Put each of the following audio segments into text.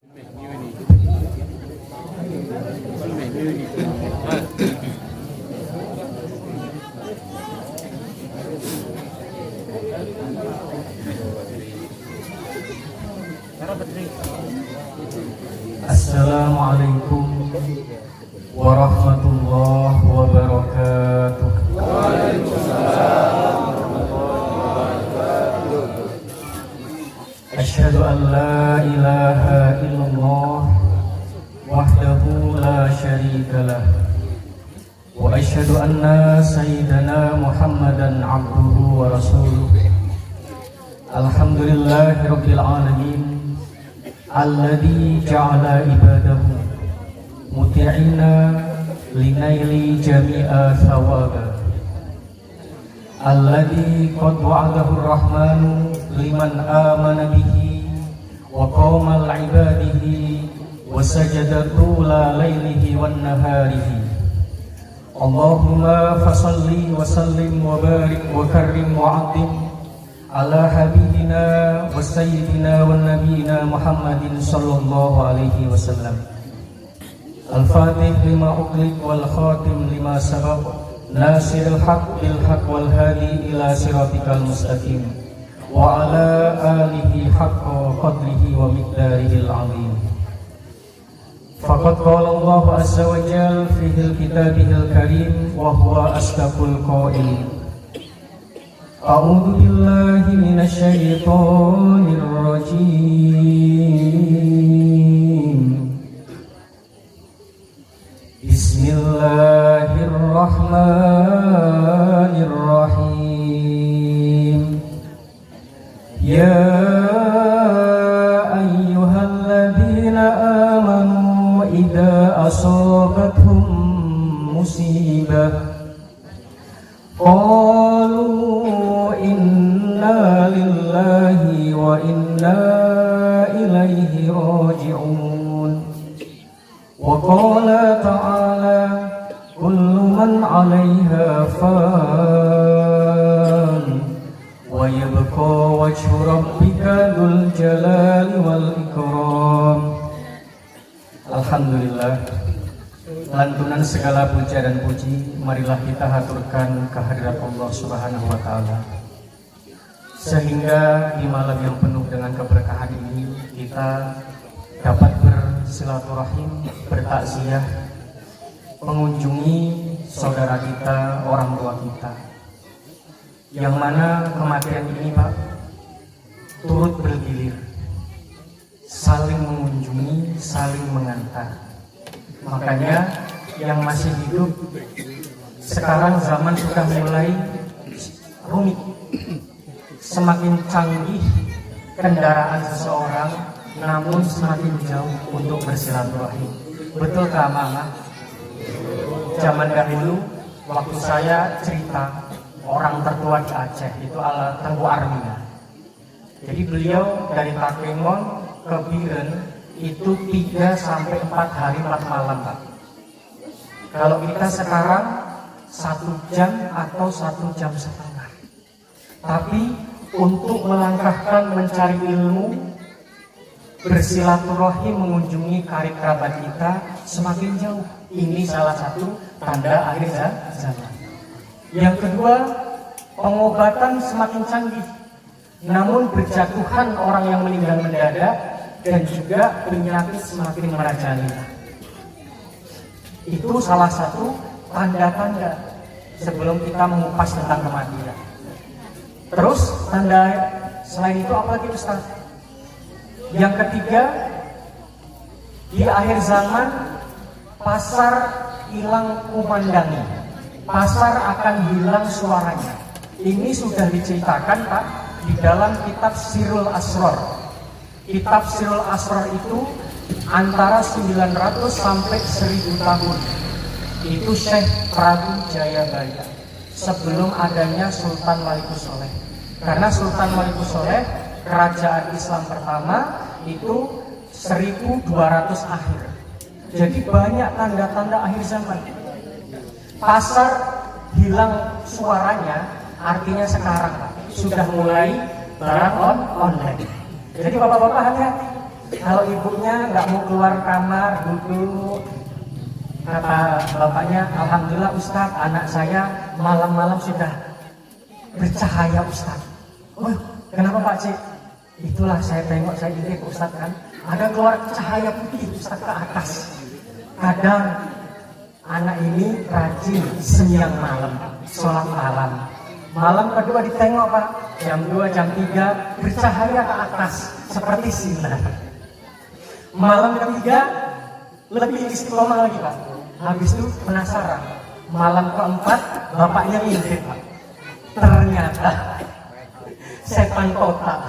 Assalamualaikum warahmatullahi wabarakatuh. Asyhadu an la ilaha illallah wahdahu la syarika lah wa asyhadu anna sayyidana Muhammadan abduhu wa rasuluh. Alhamdulillahi rabbil alamin alladzi ja'ala ibadahu muti'ina linaili jami'a thawaba alladzi qad wa'adahu ar-rahmanu liman amana bihi wa qawma al-ibadihi wa sajada tula laylihi wan naharihi. Allahumma fasalli wa sallim wa barik wa karrim wa 'azzim ala habibina wa sayyidina wa nabiyina Muhammadin sallallahu alaihi wasallam. Al-Fatih lima uqliq wal khatim lima sabaq nasiril haq bil haq wal hadi ila siratikal mustaqim wa ala alihi haqqa qadrihi wa miqdarihil azim. Faqad qala Allah azza wa jalla fi kitabihil karim wa huwa asdaqul qailin. A'udzu billahi minasy syaithanir rajim. Bismillahirrahmanirrahim. Ya ayyuhalladzina amanu idza asabathum musibah qalu inna lillahi wa inna ilaihi raji'un. Wa qala ta'ala kullu man 'alaiha fan wa yabqa wajhu rabbika dzul jalali wal ikram. Alhamdulillah, lantunan segala puja dan puji marilah kita haturkan kehadirat Allah Subhanahu wa taala, sehingga di malam yang penuh dengan keberkahan ini kita dapat bersilaturahim, bertakziah, mengunjungi saudara kita, orang tua kita, yang mana kematian ini Pak turut bergilir, saling mengunjungi, saling mengantar. Makanya yang masih hidup sekarang zaman sudah mulai rumit, semakin canggih kendaraan seseorang, namun semakin jauh untuk bersilaturahim. Betulkah Mama? Zaman dahulu waktu saya cerita orang tertua di Aceh itu Tengku Armina. Jadi beliau dari Takengon ke Biren itu 3 sampai 4 hari 4 malam Pak. Kalau kita sekarang 1 jam atau 1 jam setengah. Tapi untuk melangkahkan mencari ilmu, bersilaturahim, mengunjungi karib kerabat kita semakin jauh. Ini salah satu tanda akhir zaman. Yang kedua, pengobatan semakin canggih, namun berjatuhan orang yang meninggal mendadak dan juga penyakit semakin merajalela. Itu salah satu tanda-tanda sebelum kita mengupas tentang kematian. Terus tanda selain itu apa lagi Ustaz? Yang ketiga, di akhir zaman pasar hilang kumandangnya, pasar akan hilang suaranya. Ini sudah diceritakan Pak di dalam kitab Sirul Asrar. Kitab Sirul Asrar itu antara 900 sampai 1000 tahun. Itu Syekh Prabu Jayabaya sebelum adanya Sultan Walikusholeh. Karena Sultan Walikusholeh kerajaan Islam pertama itu 1200 akhir. Jadi banyak tanda-tanda akhir zaman. Pasar hilang suaranya, artinya sekarang Pak, sudah mulai barang online. Jadi bapak-bapak hati-hati, Kalau ibunya nggak mau keluar kamar, duduk. Kata bapaknya, alhamdulillah Ustadz, anak saya malam-malam sudah bercahaya Ustadz. Oh, kenapa Pak Cik? Itulah saya tengok, saya ingat Ustadz kan, ada keluar cahaya putih Ustadz ke atas. Kadang anak ini rajin siang malam, sholat malam. Malam kedua ditengok Pak, jam 2, jam 3 bercahaya ke atas seperti sinar. Malam ketiga lebih istiqomah lagi Pak. Habis itu penasaran. Malam keempat bapaknya ngintip Pak. Ternyata setan kotak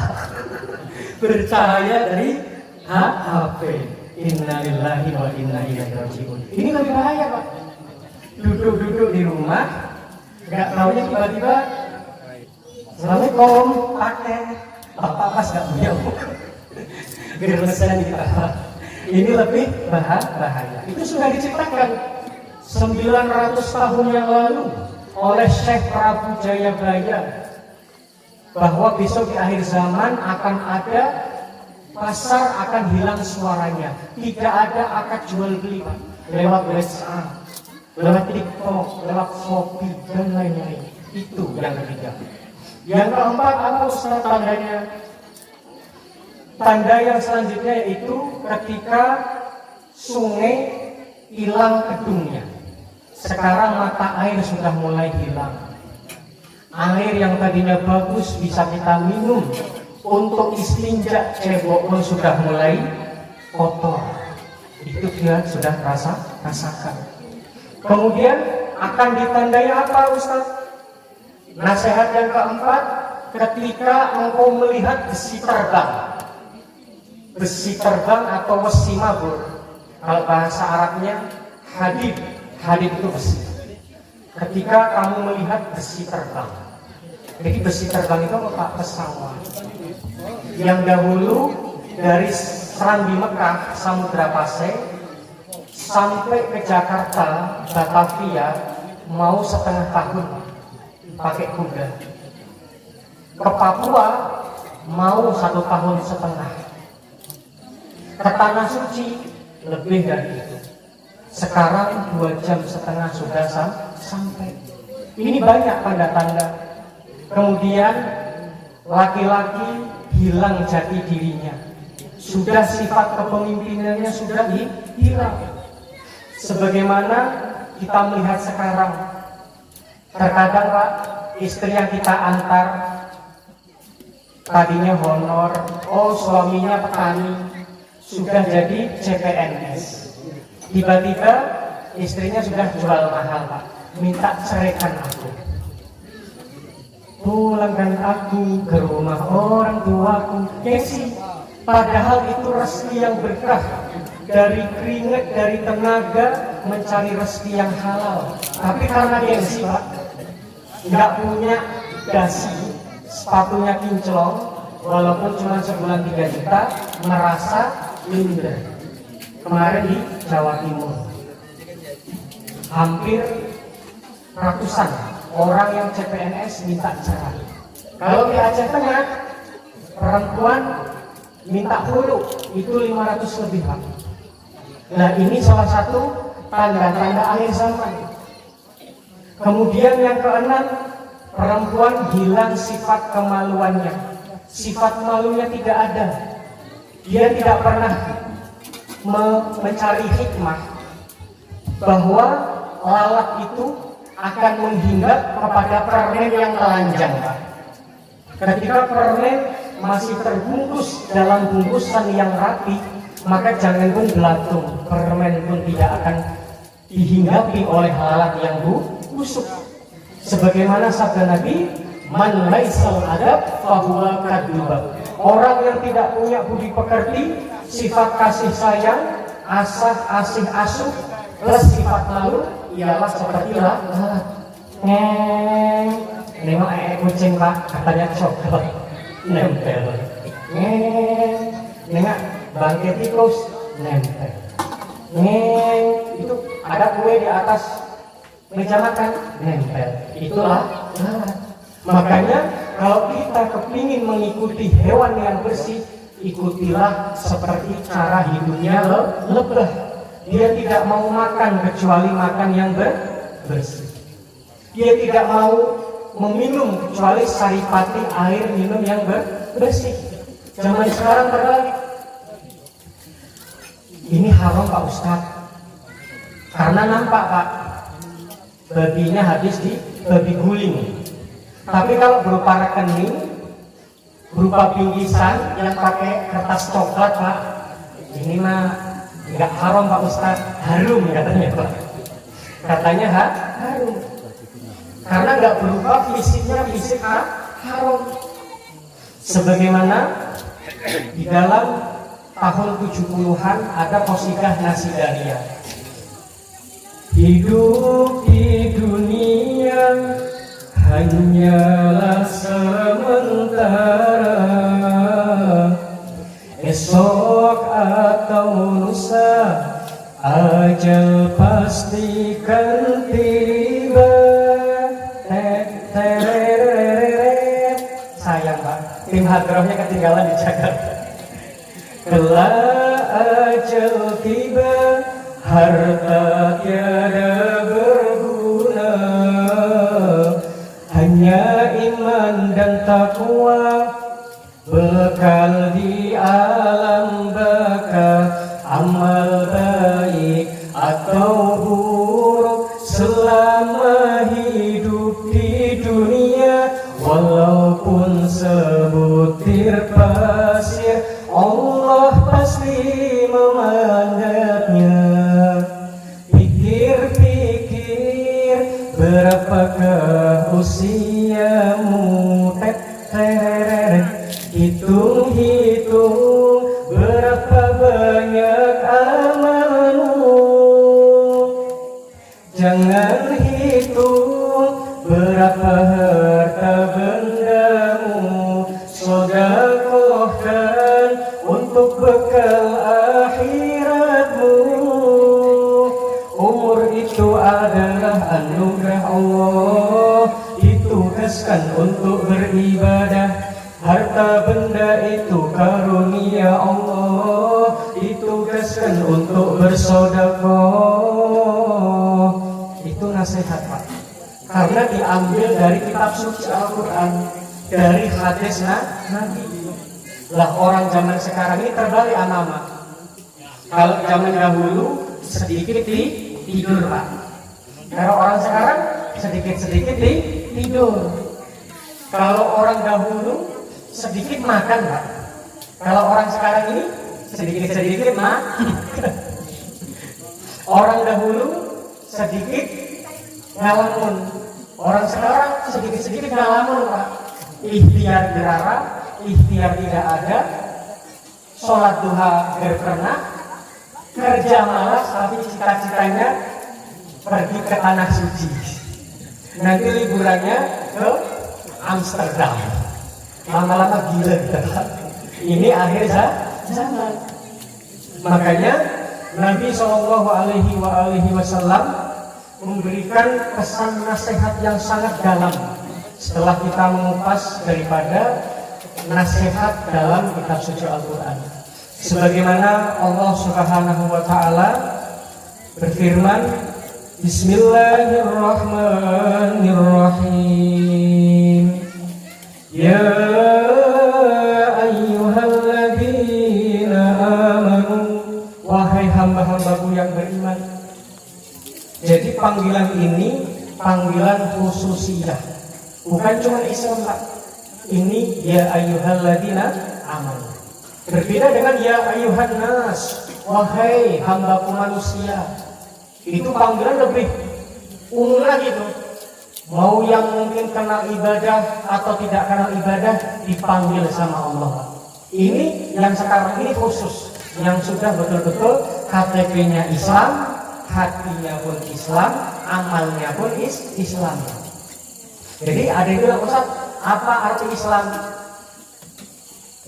bercahaya dari HP. Innalillahi wa inna ilaihi rajiun. Ini lebih bahaya Pak. Duduk-duduk di rumah, nggak taunya tiba-tiba Assalamualaikum, pakai bapak pas nggak punya. Germesan kita. Ini lebih bahaya. Itu sudah diciptakan 900 tahun yang lalu oleh Syekh Prabu Jayabaya, bahwa besok di akhir zaman akan ada pasar, akan hilang suaranya, tidak ada akad jual beli Pak, lewat WhatsApp, lewat TikTok, lewat Shopee dan lain-lain. Itu yang ketiga. Yang keempat apa Ustaz tandanya? Tanda yang selanjutnya yaitu ketika sungai hilang kedungnya. Sekarang mata air sudah mulai hilang. Air yang tadinya bagus bisa kita minum, untuk istinja cebok pun sudah mulai kotor. Itu dia sudah rasakan. Kemudian akan ditandai apa Ustaz? Nasihat yang keempat, ketika engkau melihat besi terbang. Besi terbang atau wesi mabur, kalau bahasa Arabnya hadid itu besi. Ketika kamu melihat besi terbang, jadi besi terbang itu apa? Pesawat yang dahulu dari Serambi Mekah, Samudra Pasai sampai ke Jakarta, Batavia mau setengah tahun pakai kuda. Ke Papua mau 1 tahun setengah. Ke Tanah Suci lebih dari itu. Sekarang 2 jam setengah sudah sampai. Ini banyak tanda-tanda. Kemudian laki-laki hilang jati dirinya. Sudah sifat kepemimpinannya sudah hilang. Sebagaimana kita melihat sekarang. Terkadang Pak, istri yang kita antar tadinya honor, oh suaminya petani, sudah jadi CPNS. Tiba-tiba istrinya sudah jual mahal Pak, minta ceraikan aku. Pulangkan aku ke rumah orang tuaku. Gengsi, padahal itu rezeki yang berkah. Dari keringat, dari tenaga mencari rezeki yang halal. Tapi karena gengsi Pak, nggak punya dasi, sepatunya kinclong, walaupun cuma sebulan 3 juta, merasa minder. Kemarin di Jawa Timur, hampir ratusan orang yang CPNS minta cerai. Kalau di Aceh Tengah, perempuan minta hulu, itu 500 lebih Pak. Nah ini salah satu tanda-tanda akhir zaman. Kemudian yang keenam, perempuan hilang sifat kemaluannya. Sifat malunya tidak ada. Dia tidak pernah mencari hikmah bahwa lalat itu akan menghinggap kepada permen yang telanjang. Ketika permen masih terbungkus dalam bungkusan yang rapi, maka jangan pun belatung, permen pun tidak akan dihinggapi oleh lalat yang busuk. Sebagaimana sabda Nabi, man laisal adab fahuwa kadubab. Orang yang tidak punya budi pekerti, sifat kasih sayang, asih asuh, plus sifat malu, ialah seperti lalat. Nengok kucing Pak, katanya coklat, nempel. Nengok bangkai tikus, nempel. Itu ada kue di atas meja makan, nempel. Itulah lalat. Makanya kalau kita kepingin mengikuti hewan yang bersih, ikutilah seperti cara hidupnya lebah. Dia tidak mau makan kecuali makan yang bersih. Dia tidak mau meminum kecuali saripati air minum yang bersih. Zaman sekarang terbalik. Ini haram Pak Ustadz. Karena nampak Pak, babinya habis di babi guling. Tapi kalau berupa rekening, berupa bingkisan yang pakai kertas coklat Pak, ini mah nggak haram Pak Ustadz, harum katanya Pak. Katanya harum. Karena nggak berupa fisiknya fisik haram. Sebagaimana di dalam tahun 70-an ada qasidah Nasidariyah. Hidup di dunia hanyalah sementara, esok atau lusa ajal pastikan tiba. Sayang Pak, tim hadrohnya ketinggalan di Jakarta. Kelak ajal tiba, harta tiada berguna, hanya iman dan takwa bekal di alam baka. Amal baik atau buruk selama hidup di dunia, walaupun sebutir pasir, Allah pasti memandangnya. Pikir-pikir berapakah usiamu, hitung-hitung berapa banyak amalmu. Jangan hitung berapa harta bendamu, sedekahkan untuk bekal akhiratmu. Umur itu adalah anugerah Allah, ditugaskan untuk beribadah. Harta benda itu karunia Allah, ditugaskan untuk bersedekah. Itu nasihat Pak, karena diambil dari kitab suci Al-Quran, dari hadis Nabi. Lah orang zaman sekarang ini terbalik anak-anak. Kalau zaman dahulu sedikit tidur Pak, kalau orang sekarang sedikit tidur. Kalau orang dahulu sedikit makan Pak, kalau orang sekarang ini sedikit makan. Orang dahulu sedikit ngalamun, orang sekarang sedikit ngalamun Pak. Ikhtiar dilarang, ikhtiar tidak ada, sholat duha gak pernah, kerja malas tapi cita-citanya pergi ke tanah suci. Nanti liburannya ke Amsterdam. Lama-lama gila kita. Ini akhir zaman. Makanya Nabi SAW memberikan pesan nasihat yang sangat dalam setelah kita mengupas daripada nasihat dalam kitab suci Al-Quran. Sebagaimana Allah Subhanahu wa Ta'ala berfirman, Bismillahirrahmanirrahim. Ya ayyuhalladzina amanu, wahai hamba-hambaku yang beriman. Jadi panggilan ini panggilan khususiyah, bukan cuma Islam Pak. Ini ya ayyuhalladzina amanu. Berbeda dengan ya ayyuhan nas, wahai hambaku manusia. Itu panggilan lebih umum lagi tuh. Mau yang mungkin kenal ibadah atau tidak kenal ibadah dipanggil sama Allah. Ini yang sekarang ini khusus, yang sudah betul-betul KTP-nya Islam, hatinya pun Islam, amalnya pun Islam. Jadi ada yang bilang, Ustaz, apa arti Islam?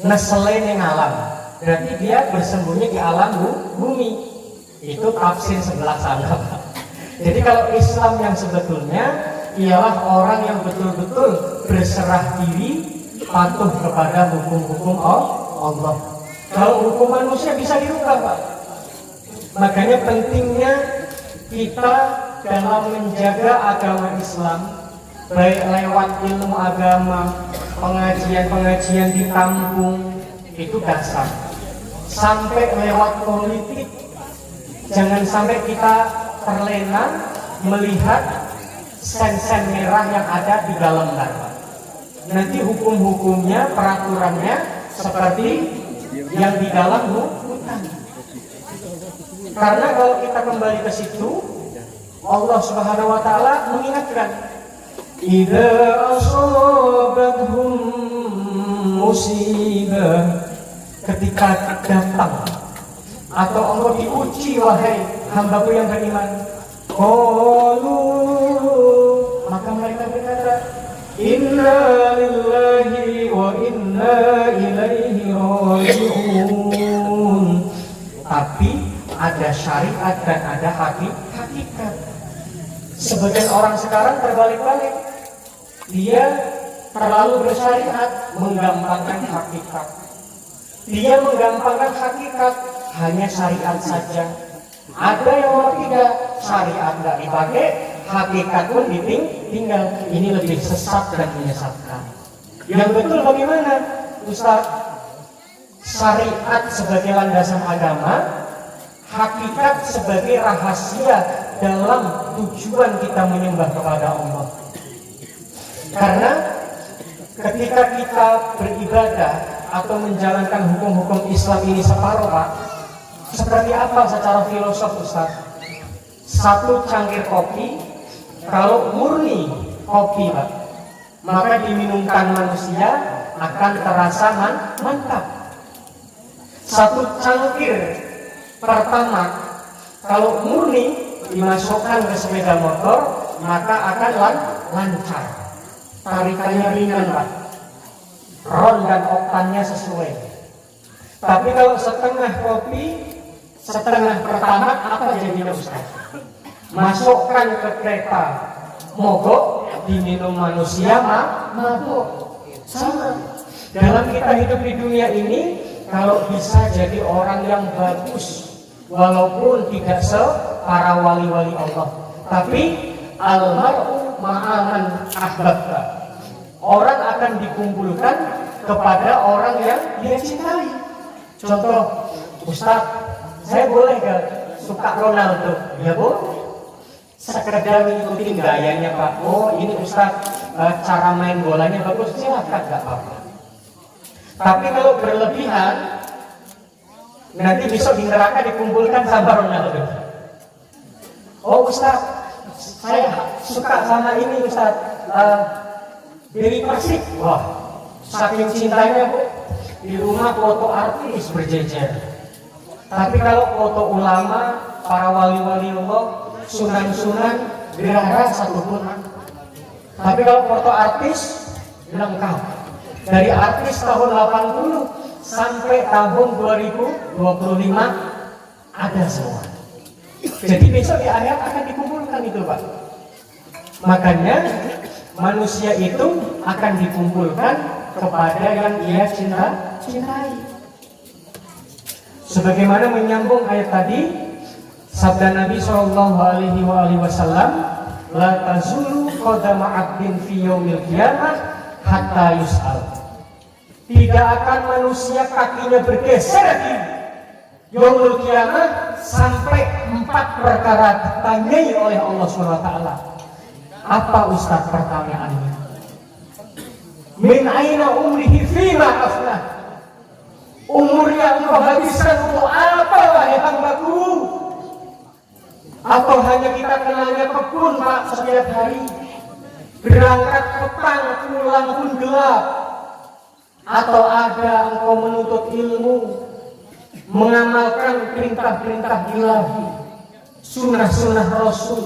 Nesele ning alam, berarti dia bersembunyi di alam bumi. Itu tafsir sebelah sana. Jadi kalau Islam yang sebetulnya ialah orang yang betul-betul berserah diri, patuh kepada hukum-hukum Allah. Kalau hukum manusia bisa dirubah, Pak. Makanya pentingnya kita dalam menjaga agama Islam, baik lewat ilmu agama, pengajian-pengajian di kampung, itu dasar. Sampai lewat politik, jangan sampai kita terlena melihat sen-sen merah yang ada di dalam lembar. Nanti hukum-hukumnya, peraturannya seperti yang di dalam hutan. Karena kalau kita kembali ke situ, Allah Subhanahu wa taala mengingatkan, idza asabathum musibah, ketika datang atau Allah diuji, wahai hambaku yang beriman, qalu, maka mereka berkata, inna lillahi wa inna ilaihi raji'un. Tapi ada syariat dan ada hakikat. Sebagian orang sekarang terbalik-balik. Dia terlalu bersyariat, menggampangkan hakikat. Dia menggampangkan hakikat, hanya syariat saja. Ada yang mau tidak, syariat nggak dipakai, hakikat pun ditinggal. Ini lebih sesat dan menyesatkan. Yang betul bagaimana, Ustaz? Syariat sebagai landasan agama, hakikat sebagai rahasia dalam tujuan kita menyembah kepada Allah. Karena ketika kita beribadah atau menjalankan hukum-hukum Islam ini separuh, Pak, seperti apa secara filosof, Ustaz? Satu cangkir kopi, kalau murni kopi, Pak, maka diminumkan manusia akan terasa mantap. Satu cangkir pertama, kalau murni dimasukkan ke sepeda motor, maka akan lancar. Tarikannya ringan, Pak. Ron dan oktannya sesuai. Tapi kalau setengah kopi, setengah pertama, apa jadinya, Ustaz? Masukkan ke kereta mogok, diminum manusia mabuk. Sama. Dalam kita hidup di dunia ini, kalau bisa jadi orang yang bagus, walaupun tidak para wali-wali Allah, tapi almar'u ma'aman ahbabta, orang akan dikumpulkan kepada orang yang dia cintai. Contoh, Ustaz, saya boleh gak suka Ronaldo? Ya boleh. Sekedar ngikutin gayanya, Pak. Oh, ini Ustaz, cara main bolanya bagus, silakan, gak apa-apa. Tapi kalau berlebihan, nanti besok di neraka dikumpulkan sama Ronaldo. Oh, Ustaz, saya suka sama ini, Ustaz, Dewi Persik. Wah, saking cintanya, Bu, di rumah foto artis berjejer. Tapi kalau foto ulama, para wali-wali Allah, sunan-sunan, gerahara satupun. Tapi kalau foto artis, lengkap. Dari artis tahun 80 sampai tahun 2025 ada semua. Jadi besok di akhirat akan dikumpulkan itu, Pak. Makanya manusia itu akan dikumpulkan kepada yang dia cintai. Sebagaimana menyambung ayat tadi, sabda Nabi SAW, la tazulu qadama 'abdin fi yaumil qiyamah hatta yus'al. Tidak akan manusia kakinya bergeser di yaumul qiyamah sampai 4 perkara ditanyai oleh Allah SWT. Apa, Ustaz, pertanyaannya? Min aina umrihi fima afnah. Umurnya engkau habiskan untuk apa, wahai hambaku? Atau hanya kita kenalnya kebun, Pak, setiap hari? Berangkat petang, pulang pun gelap. Atau ada engkau menuntut ilmu, mengamalkan perintah-perintah ilahi, sunnah-sunnah Rasul,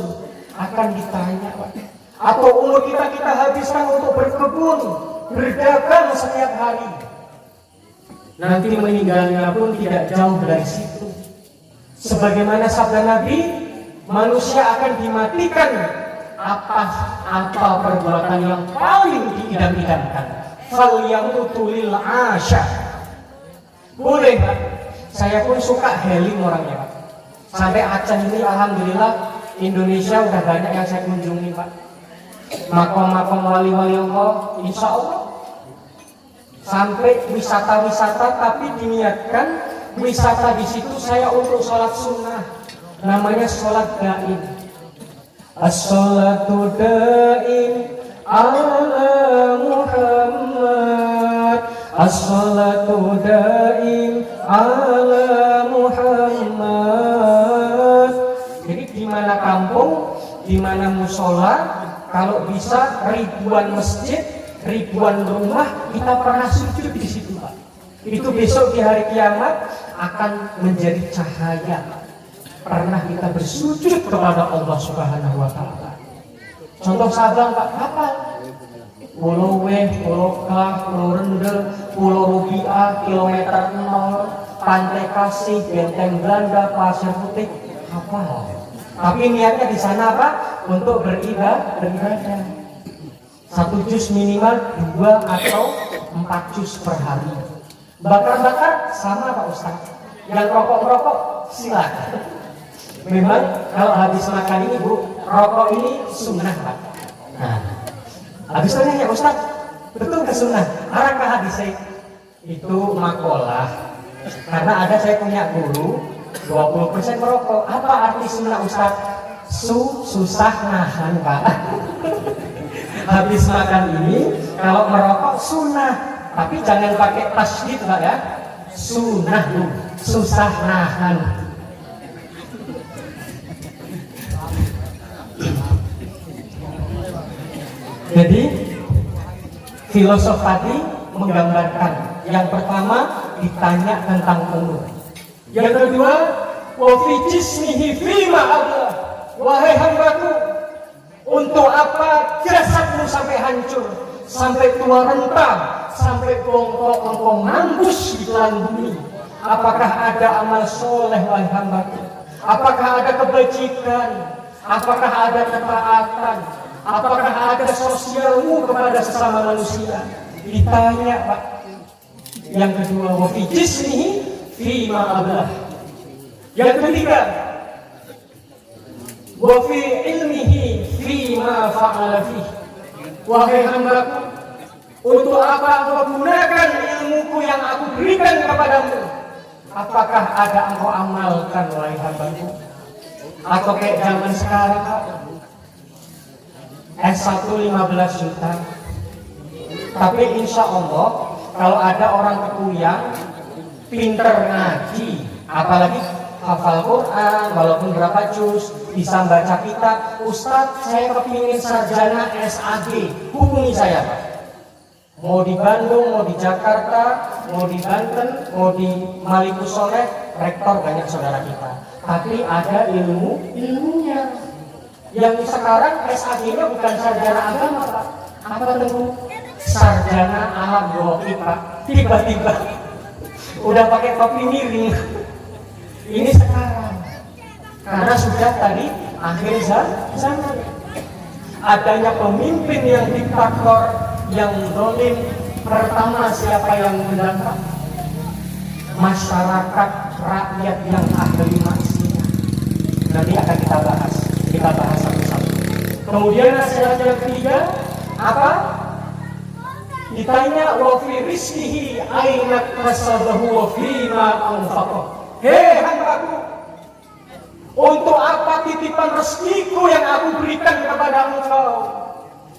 akan ditanya, Pak. Atau umur kita habiskan untuk berkebun, berdagang setiap hari. Nanti meninggalnya pun tidak jauh dari situ. Sebagaimana sabda Nabi, manusia akan dimatikan apa perbuatan yang paling diidam-idamkan. Falyamutu lil asya. Boleh Pak. Saya pun suka healing orangnya Pak. Sampai Aceh ini alhamdulillah Indonesia udah banyak yang saya kunjungi Pak. Makom-makom wali-wali Allah, insya Allah. Sampai wisata-wisata, tapi diniatkan wisata di situ saya untuk sholat sunnah. Namanya sholat daim. As-sholatu daim ala Muhammad. As-sholatu daim ala Muhammad. Jadi di mana kampung, di mana musola, kalau bisa ribuan masjid, ribuan rumah kita pernah sujud di situ Pak. Itu besok di hari kiamat akan menjadi cahaya. Pernah kita bersujud kepada Allah Subhanahu wa taala. Contoh Sabang Pak, apa? Pulau Weh, Pulau Kah, Pulau Rendel, Pulau Rubiah, kilometer 0, Pantai Kasih, Benteng Belanda, Pasir Putih, apa? Tapi niatnya di sana Pak untuk beribadah. Satu juz minimal 2 atau 4 juz per hari. Bakar-bakar sama Pak Ustaz. Yang rokok-rokok silakan. Memang kalau habis makan ini Bu, rokok ini sunnah Pak. Nah, habis tanya ya Ustaz, betul ke sunnah? Arahkah hadisnya? Itu makalah. Karena ada saya punya guru 20% merokok. Apa arti sunnah Ustaz? Susah nahan Pak. Habis makan ini kalau merokok sunnah, tapi jangan pakai tasydid Pak ya. Sunnah tuh, susah nahan. Jadi filosof tadi menggambarkan yang pertama ditanya tentang umur. Yang kedua, wa fi jismihi fima Allah. Wahai hambaku, untuk apa jasadmu sampai hancur, sampai tua renta, sampai bongkok engkau mampus di telan bumi? Apakah ada amal soleh wahai hambaku? Apakah ada kebajikan? Apakah ada ketaatan? Apakah ada sosialmu kepada sesama manusia? Ditanya Pak. Yang kedua, wa fi jismihi fima Allah. Yang ketiga, wa fi ilmihi fima fa'ala fihi. Wahai hambaku, untuk apa engkau gunakan ilmuku yang aku berikan kepadamu? Apakah ada engkau amalkan wahai hambaku? Atau kayak zaman sekarang Pak, S1 15 juta. Tapi insya Allah kalau ada orang kekuyang pinter ngaji, apalagi hafal Quran, walaupun berapa juz, bisa baca kitab. Ustadz, saya kepingin sarjana SAG, hubungi saya Pak. Mau di Bandung, mau di Jakarta, mau di Banten, mau di Maluku Soleh, rektor banyak saudara kita. Tapi ada ilmunya. Yang sekarang SAG-nya bukan sarjana agama Pak. Apa tentu? Sarjana alam goib Pak. Tiba-tiba udah pakai topi miring. Ini sekarang karena sudah tadi akhir zaman. Adanya pemimpin yang diktator, yang zalim. Pertama siapa yang mendampak? Masyarakat, rakyat yang ahli maksiat. Nanti akan kita bahas satu-satu. Kemudian nasihat yang ketiga apa? Ditanya wa fi rizqihi aina kasabahu wa fima anfaqah. Hei hambaku, untuk apa titipan rezekiku yang aku berikan kepada engkau?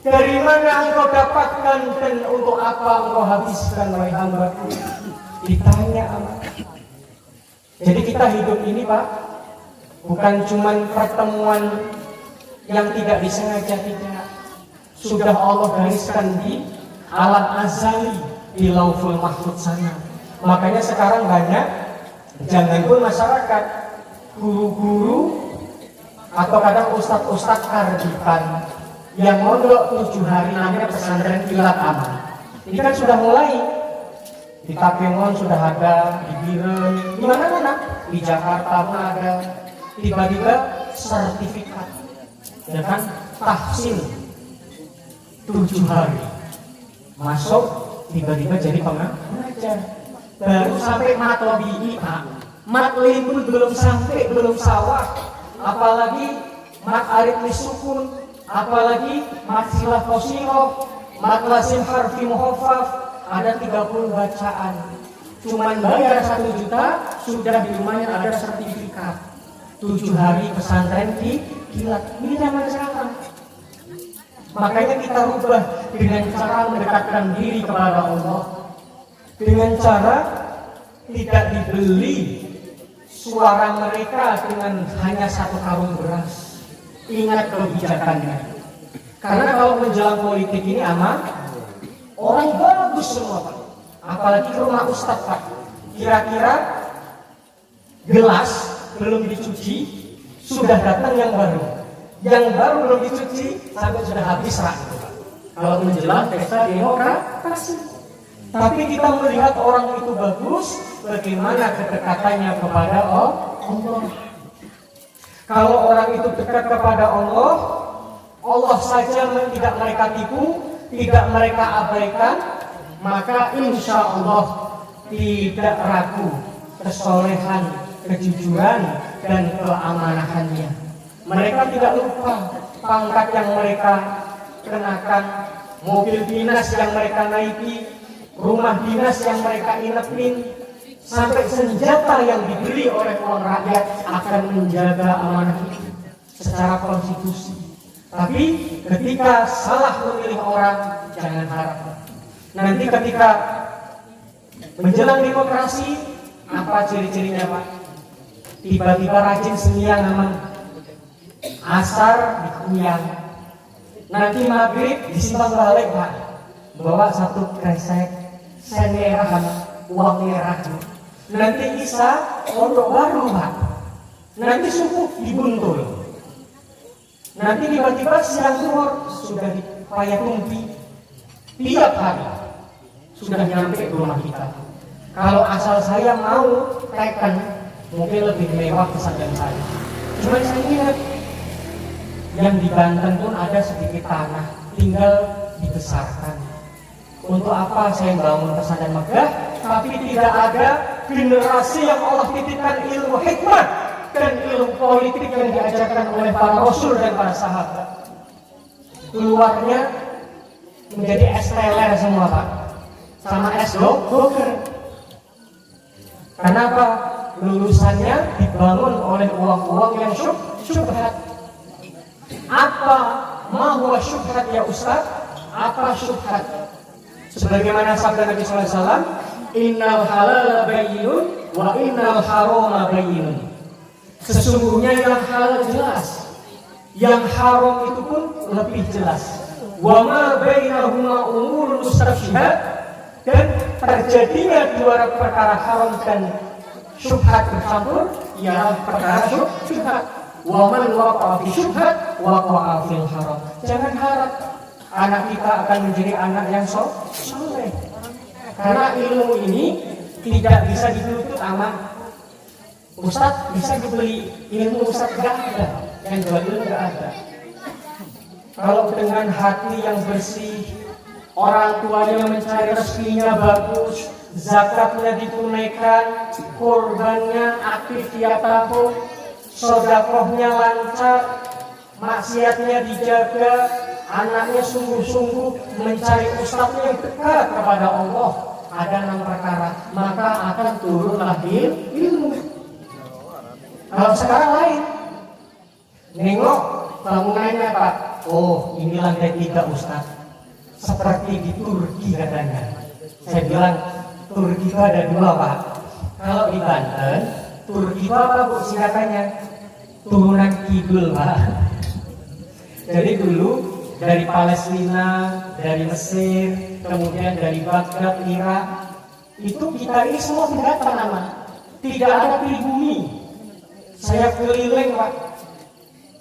Dari mana engkau dapatkan dan untuk apa engkau habiskan wahai hambaku? Ditanya amat. Jadi kita hidup ini Pak, bukan cuma pertemuan yang tidak disengaja, tidak. Sudah Allah gariskan di alam azali, di Lauhul Mahfuz sana. Makanya sekarang banyak, jangan pun masyarakat, guru-guru atau kadang ustadz-ustadz karbitan yang mondok 7 hari namanya pesantren kilat aman. Ini kan sudah mulai di Takengon sudah ada, di Biren, di mana-mana, di Jakarta pun ada. Tiba-tiba sertifikat, ya kan, tahsin 7 hari masuk, tiba-tiba jadi pengajar. baru sampai Matobi'i Pak. Matlin pun belum sampai, belum sawah. Apalagi mat arid lisukun, apalagi mat silah qasiroh, mat lasim harfi muhaffaf, ada 30 bacaan. Cuman bayar 1 juta, sudah di rumahnya ada sertifikat 7 hari pesantren di kilat. Ini zaman sekarang. Makanya kita rubah dengan cara mendekatkan diri kepada Allah, dengan cara tidak dibeli suara mereka dengan hanya 1 karung beras. Ingat kebijakannya. Karena kalau menjelang politik ini aman, orang bagus semua Pak. Apalagi ke rumah Ustadz Pak. Kira-kira gelas belum dicuci, sudah datang yang baru. Yang baru belum dicuci, sampai sudah habis Pak. Kalau menjelang pesta demokrasi. Tapi kita melihat orang itu bagus, bagaimana kedekatannya kepada Allah. Kalau orang itu dekat kepada Allah, Allah saja tidak mereka tipu, tidak mereka abaikan, maka insya Allah tidak ragu kesolehan, kejujuran, dan keamanahannya. Mereka tidak lupa pangkat yang mereka kenakan, mobil dinas yang mereka naiki, rumah dinas yang mereka inepin, sampai senjata yang dibeli oleh uang rakyat akan menjaga amanah itu secara konstitusi. Tapi ketika salah memilih orang, jangan harap. Nanti ketika menjelang demokrasi, apa ciri-cirinya Pak? Tiba-tiba rajin semiyang aman, asar dikuyang, nanti maghrib disimbang balik Pak, bawa 1 kresek sen merah, uang merah. Nanti isya pondok baru Pak, nanti subuh dibuntul, nanti tiba-tiba siang zuhur sudah di Payakumpi. Tiap hari sudah nyampe ke rumah kita. Kalau asal saya mau teken, mungkin lebih mewah pesantren saya. Cuma saya ingat, yang di Banten pun ada sedikit tanah, tinggal dibesarkan. Untuk apa saya bangun pesantren megah, tapi tidak ada generasi yang Allah titipkan ilmu hikmah dan ilmu politik yang diajarkan oleh para rasul dan para sahabat. Keluarnya menjadi es teler semua Pak, sama es doger. Kenapa? Lulusannya dibangun oleh uang-uang yang syubhat. Apa mahwa syubhat ya Ustaz? Apa syubhat? Sebagaimana sabda Nabi SAW, innal halal bayyinun wa innal harama bayyinun. Sesungguhnya yang halal jelas, yang haram itu pun lebih jelas. Wa ma bainahuma umurun mustabsyihat, dan terjadinya 2 perkara haram dan syubhat bercampur ialah perkara syubhat. Wa man waqa'a fi syubhat waqa'a fil haram. Jangan harap anak kita akan menjadi anak yang soleh, karena ilmu ini tidak bisa dituntut aman. Ustadz bisa dibeli, ilmu Ustadz gak ada, yang jual ilmu gak ada. Kalau dengan hati yang bersih, orang tuanya mencari rezekinya bagus, zakatnya ditunaikan, kurbannya aktif tiap tahun, sedekahnya lancar, maksiatnya dijaga, anaknya sungguh-sungguh mencari ustadznya yang dekat kepada Allah, ada 6 perkara, maka akan turunlah ilmu. Kalau sekarang lain, nengok bangunannya Pak, oh ini lantai 3 Ustaz, seperti di Turki katanya. Saya bilang Turki itu ada 2 Pak. Kalau di Banten, Turki itu apa Bu singkatannya? Turunan kidul Pak. Jadi dulu dari Palestina, dari Mesir, kemudian dari Baghdad, Irak, itu kita ini semua pendatang nama. Tidak ada pribumi. Saya keliling Pak,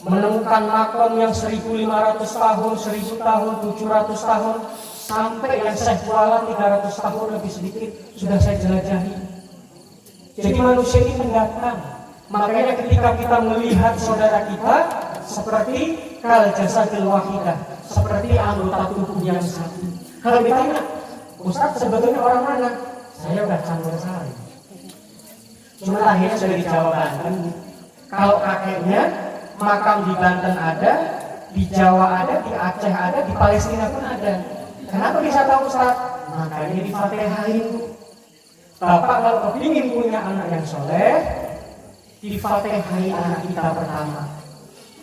menemukan makam yang 1500 tahun, 1000 tahun, 700 tahun, sampai yang Syekh Kuala 300 tahun lebih sedikit sudah saya jelajahi. Jadi manusia ini pendatang. Makanya ketika kita melihat saudara kita seperti kal jasadil wahidah, seperti anggota tubuh yang satu. Kalau ditanya, Ustaz sebetulnya orang mana? saya udah campur sari. Cuma lahirnya sudah di Jawa Banten. Kalau kakeknya makam di Banten ada, di Jawa ada, di Aceh ada, di Palestina pun ada. Kenapa bisa tahu Ustaz? Makanya di Fatihain. Bapak kalau kepingin punya anak yang soleh, di Fatihain anak kita pertama.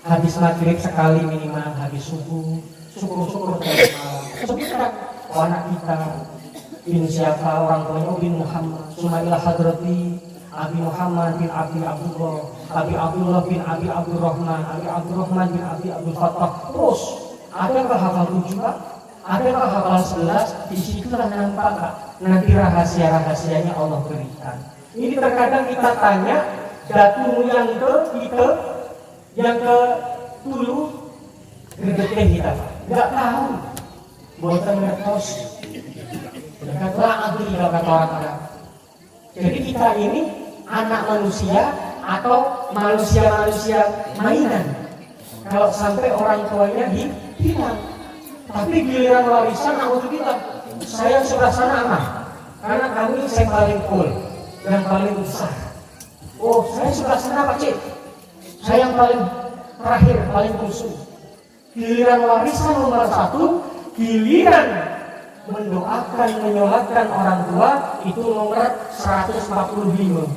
Habis maghrib sekali minimal, habis subuh, syukur-syukur dari malam. Sebutkan anak kita, bin siapa orang tuanya, bin Muhammad, Sumailah Hadrati, Abi Muhammad bin Abi Abdullah, Abi Abdullah bin Abi Abdurrahman, Abi Abdurrahman bin Abi Abdul Fattah. Terus, adakah hafal 7 Pak? Adakah hafal 11? Disitulah nampak Pak. Nanti rahasia-rahasianya Allah berikan. Ini terkadang kita tanya, datu yang ke dulu gedeknya kita Pak. Gak tahu. Buatan ngertos. Dekatlah aku tidak kata orang-orang. Jadi kita ini anak manusia atau manusia-manusia mainan. Kalau sampai orang tuanya hilang. Tapi giliran warisan, alhamdulillah, saya sebelah sana aman. Karena kami saya paling cool, yang paling besar. Oh, saya sebelah sana Pak Cik. Saya yang paling terakhir, paling khusus. Giliran warisan nomor 1, giliran mendoakan, menyolatkan orang tua itu nomor 145.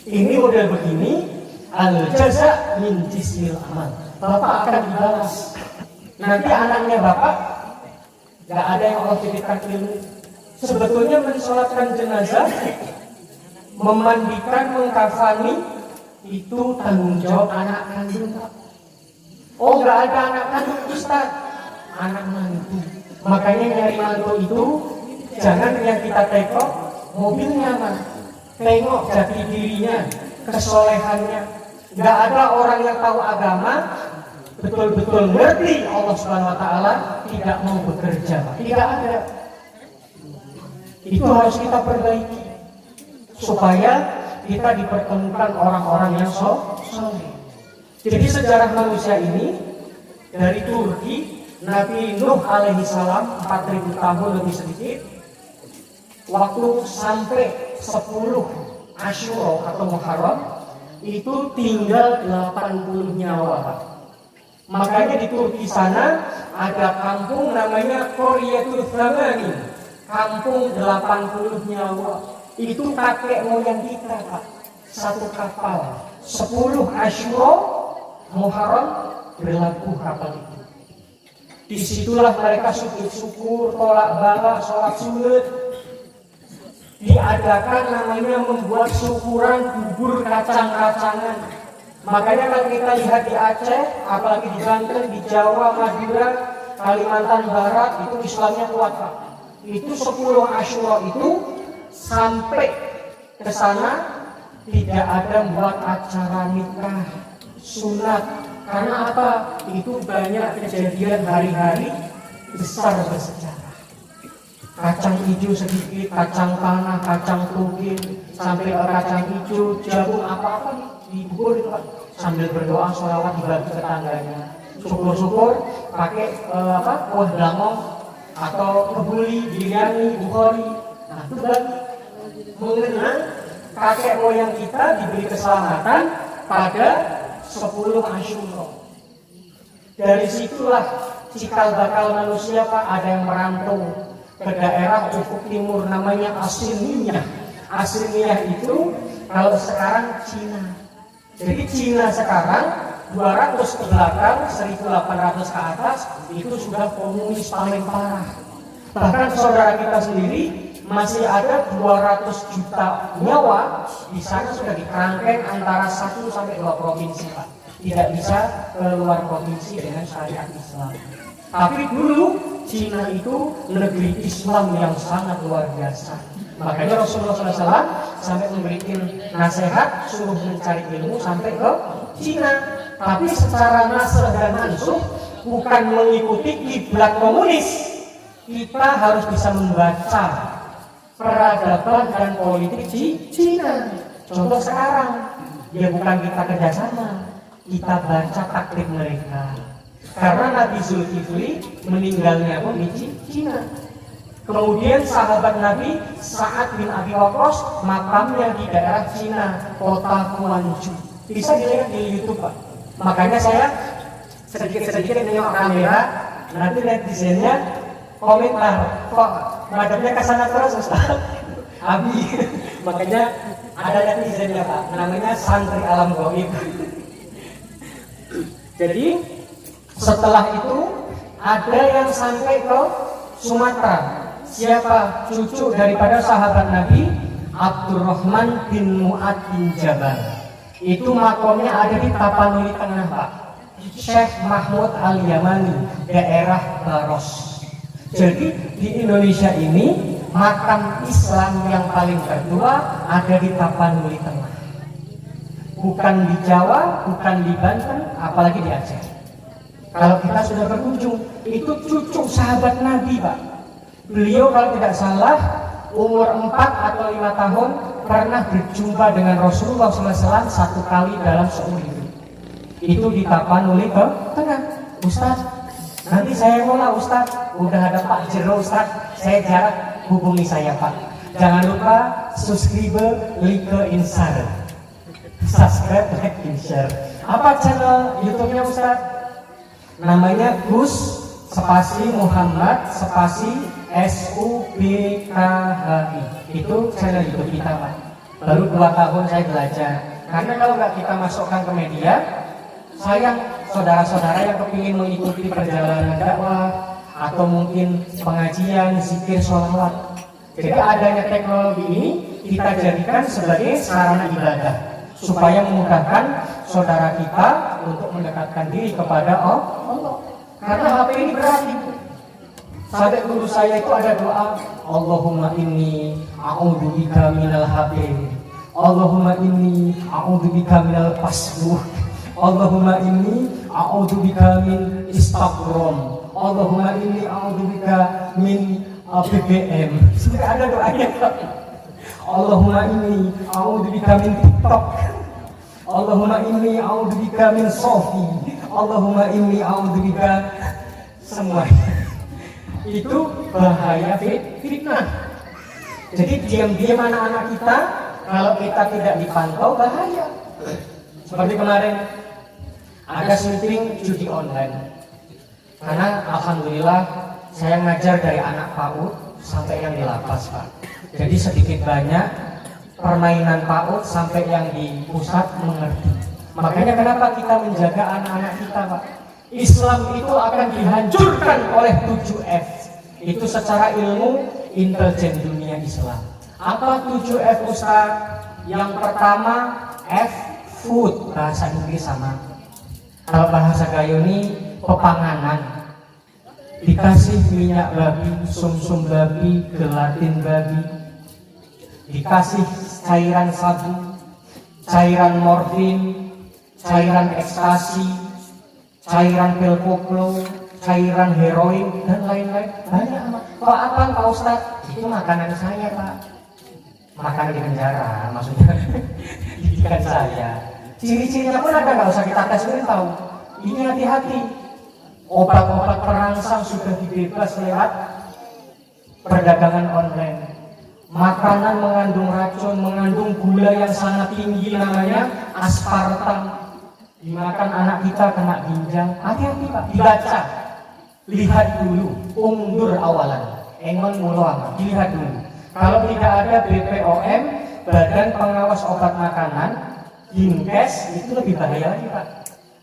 Ini model begini, al-jaza min jinsil amal. Bapak akan dibalas. Nanti anaknya Bapak gak ada yang Allah titipkan ilmu. Sebetulnya mensolatkan jenazah, memandikan, mengkafani itu tanggung jawab anak kandung Pak. Oh gak ada anak kandung Ustaz, anak mantu. Makanya nyari mantu itu jangan yang kita tengok mobilnya Pak, tengok jati dirinya, kesolehannya. Gak ada orang yang tahu agama betul-betul ngerti Allah Subhanahu Wa Taala tidak mau bekerja, tidak ada. Itu harus kita perbaiki supaya kita dipertemukan orang-orang yang soleh. Jadi sejarah manusia ini dari Turki, Nabi Nuh alaihi salam 4000 tahun lebih sedikit, waktu sampai 10 Asyura atau Muharram itu tinggal 80 nyawa Pak. Makanya di Turki sana ada kampung namanya Koryatul Zamani, kampung 80 nyawa. Itu kakek moyang kita Pak, satu kapal 10 Asyura Muharram berlabuh kapal itu. Disitulah mereka sujud syukur, tolak bala, sholat sunat. Diadakan namanya membuat syukuran bubur kacang-kacangan. Makanya kalau kita lihat di Aceh, apalagi di Banten, di Jawa, Madura, Kalimantan Barat, itu Islamnya kuat Pak. Itu 10 Asyura itu sampai ke sana tidak ada buat acara nikah, sunat. Karena apa? Itu banyak kejadian hari-hari besar bersejarah. Kacang hijau sedikit, kacang tanah, kacang tugil, sampai ke kacang hijau, jagung apa-apa dibubur itu Pak. Sambil berdoa, sholawat dibagi ke tetangganya. Syukur-syukur pakai kuah blangong atau kebuli, biryani, bukhori. Nah itu bagi mengenang kakek moyang kita diberi keselamatan pada 10 Asyura. Dari situlah cikal bakal manusia Pak, ada yang merantau ke daerah ufuk timur namanya Asiniyah. Asiniyah itu kalau sekarang Cina. Jadi Cina sekarang 200 ke belakang, 1800 ke atas itu sudah komunis paling parah. Bahkan saudara kita sendiri masih ada 200 juta nyawa di sana sudah dikerangkeng antara 1 sampai 2 provinsi Pak. Tidak bisa keluar provinsi dengan syariat Islam. Tapi dulu Cina itu negeri Islam yang sangat luar biasa. Makanya Rasulullah SAW sampai memberikan nasihat suruh mencari ilmu sampai ke Cina. Tapi secara nasr dan mansuh bukan mengikuti kiblat komunis. Kita harus bisa membaca peradaban dan politik di Cina. Contoh sekarang, ya bukan kita kerjasama, kita baca taklid mereka. Karena Nabi Zulkifli meninggalnya pun di Cina. Kemudian sahabat Nabi Sa'ad bin Abi Waqqas makamnya di daerah Cina, kota Guangzhou. Bisa dilihat di YouTube, Pak. Makanya saya sedikit-sedikit nengok kamera, nanti netizennya komentar, kok madamnya ke sana terus Ustaz? Abi. Makanya ada netizennya, Pak, namanya santri alam gaib. Jadi setelah itu ada yang sampai ke Sumatera. Siapa? Cucu daripada sahabat Nabi Abdurrahman bin Mu'ad bin Jabal. Itu makomnya ada di Tapanuli Tengah, Pak. Syekh Mahmud Al-Yamani, daerah Baros. Jadi di Indonesia ini makam Islam yang paling tertua ada di Tapanuli Tengah. Bukan di Jawa, bukan di Banten, apalagi di Aceh. Kalau kita sudah berkunjung, itu cucu sahabat Nabi, Pak. Beliau kalau tidak salah umur 4 atau 5 tahun pernah berjumpa dengan Rasulullah SAW 1 kali dalam seumur hidup. Itu di Tapanuli ke Tengah. Ustaz, nanti saya mulai Ustaz, udah ada Pak Jero Ustaz, saya jarang, hubungi saya Pak. Jangan lupa subscribe, like, share. Subscribe, like, share. Apa channel YouTube-nya Ustaz? Namanya Gus spasi Muhammad spasi SUBKHI. Itu channel YouTube kita, Pak. Baru 2 tahun saya belajar. Karena kalau nggak kita masukkan ke media, sayang saudara-saudara yang kepingin mengikuti perjalanan dakwah atau mungkin pengajian, zikir, sholawat. Jadi adanya teknologi ini kita jadikan sebagai sarana ibadah supaya memudahkan saudara kita untuk mendekatkan diri kepada Allah. Karena HP ini berat. Sampai guru saya itu ada doa, Allahumma inni a'udzubika minal HP, Allahumma inni a'udzubika minal pasbuh, Allahumma inni a'udzubika min Instagram, Allahumma inni a'udzubika min BBM. Sudah ada doanya, Pak. Allahumma inni a'udzubika min TikTok, Allahumma inni a'udzubika min Sofi, Allahumma inni a'udzubika semuanya. Itu bahaya fitnah. Jadi diam-diam anak-anak kita kalau kita tidak dipantau bahaya. Seperti kemarin ada syuting judi online. Karena alhamdulillah saya ngajar dari anak PAUD sampai yang di lapas, Pak. Jadi sedikit banyak permainan PAUD sampai yang di pusat mengerti. Makanya kenapa kita menjaga anak-anak kita, Pak? Islam itu akan dihancurkan oleh 7F. Itu secara ilmu intelijen dunia Islam. Apa 7F Ustaz? Yang pertama F, food, bahasa Inggris sama. Kalau bahasa Gayo ini pepanganan. Dikasih minyak babi, sumsum babi, gelatin babi. Dikasih cairan sabu, cairan morfin, cairan ekstasi, cairan pil koplo, cairan heroin dan lain-lain. Banyak, Pak. Apa Pak Ustaz? Itu makanan saya, Pak. Makanan di penjara, maksudnya didikan saya. Ciri-cirinya pun ada, nggak usah kita tes, tahu. Ini hati-hati. Obat-obat perangsang sudah dibebas lewat perdagangan online. Makanan mengandung racun, mengandung gula yang sangat tinggi, namanya aspartam. Dimakan anak kita kena ginjal. Hati-hati, Pak. Dibaca. Lihat dulu, undur awalan. Engon mulo, dilihat dulu. Kalau tidak ada BPOM, Badan Pengawas Obat Makanan, Dinkes, itu lebih bahaya lagi, Pak.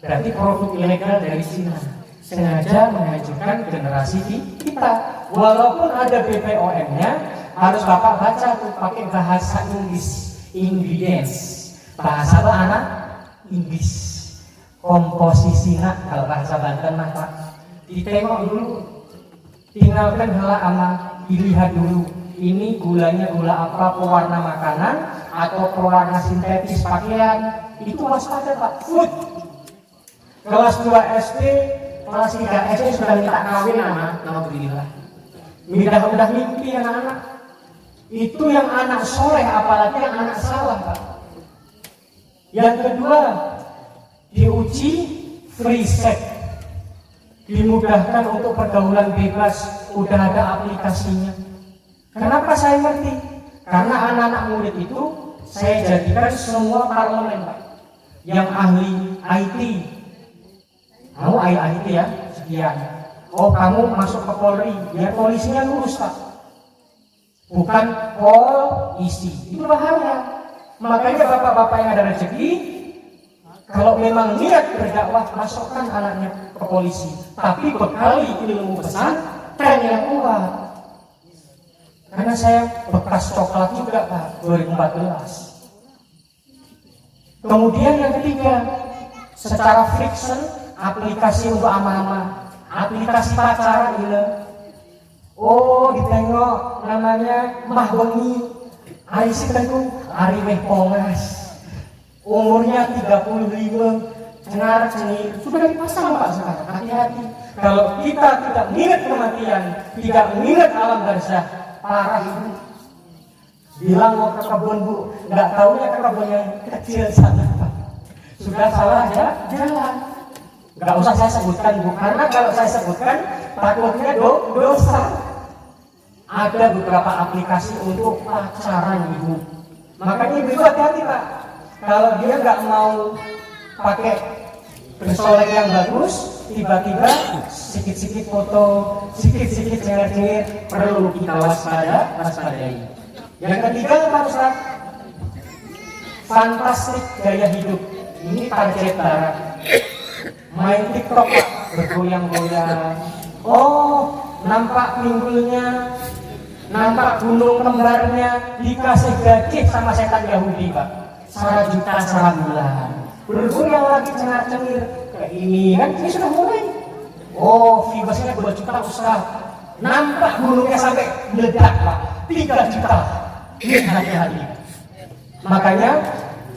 Berarti produk ilegal dari Cina sengaja menghancurkan generasi kita. Walaupun ada BPOM-nya, harus Bapak baca tuh pakai bahasa Inggris, ingredients. Bahasa apa anak? Inggris. Komposisinya kalau bahasa Banten mah, Pak. Ditengok dulu, tinggalkan hela ama, dilihat dulu. Ini gulanya gula apa, pewarna makanan atau pewarna sintetis pakaian. Itu waspada, Pak. Food. Kelas 2 SD, kelas 3 SD sudah minta kawin anak, alhamdulillah. Udah mimpi anak-anak. Itu yang anak soleh, apalagi yang anak salah, Pak. Yang kedua, diuji free sex, dimudahkan untuk pergaulan bebas, udah ada aplikasinya. Kenapa saya ngerti? Karena anak-anak murid itu saya jadikan semua parlemen, Pak. Yang ahli IT, kamu ahli IT ya, sekian. Oh, kamu masuk ke Polri, biar polisinya lurus, Pak. Bukan polisi, itu bahaya. Makanya bapak-bapak yang ada rezeki, kalau memang niat berdakwah, masukkan anaknya ke polisi. Tapi bekali ilmu pesantren yang kuat. Karena saya bekas coklat juga, Pak, 2014. Kemudian yang ketiga, secara friction, aplikasi untuk ama-ama, aplikasi pacaran ini. Oh, ditengok namanya Mah Wengi, Ari Sitenku, Ari Weh Pongas. Umurnya 35, cengar-cengir, sudah dipasang, Pak, sekarang. Hati-hati. Kalau kita tidak mengingat kematian, tidak mengingat alam barzah, parah itu. Bilang mau ke kebun, Bu, nggak taunya ke kebun yang kecil sana, Pak. Sudah salah ya, jalan. Nggak usah saya sebutkan, Bu, karena kalau saya sebutkan takutnya dosa. Ada beberapa aplikasi untuk pacaran, Ibu. Makanya Ibu hati-hati, Pak. Kalau dia nggak mau pakai bersolek yang bagus, tiba-tiba sedikit-sedikit foto, sedikit-sedikit cengar-cengir, perlu kita waspadai. Yang ketiga, Pak Ustaz, fantastik gaya hidup. Ini target barat. Main TikTok, Pak, bergoyang-goyang. Oh, nampak pinggulnya, nampak gunung kembarnya, dikasih gaji sama setan Yahudi, Pak. 1 juta 1 bulan. Bergoyang lagi cengar-cengir. Kayak ini kan, ini sudah mulai. Oh, viewersnya 2 juta, Ustaz. Nampak gunungnya sampai meledak, Pak. 3 juta. Hati-hati. Makanya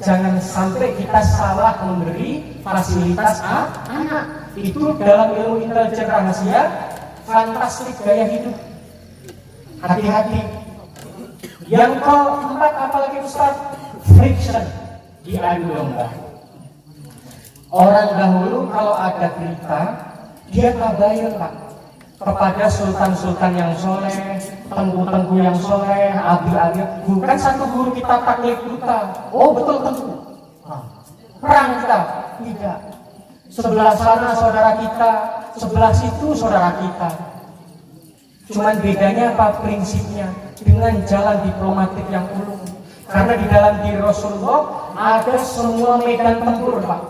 jangan sampai kita salah memberi fasilitas anak. Itu dalam ilmu intelijen rahasia, fantastik gaya hidup. Hati-hati. Yang keempat, apalagi Ustaz? Friction, diadu domba. Orang dahulu kalau ada berita, dia tabayun, Pak, kepada sultan-sultan yang soleh, tengku-tengku yang soleh, abi-abi. Bukan satu guru kita taklid buta. Oh, betul tengku. Perang kita, tidak. Sebelah sana saudara kita, sebelah situ saudara kita. Cuman bedanya apa? Prinsipnya dengan jalan diplomatik yang ulung. Karena di dalam diri Rasulullah ada semua medan tempur, Pak.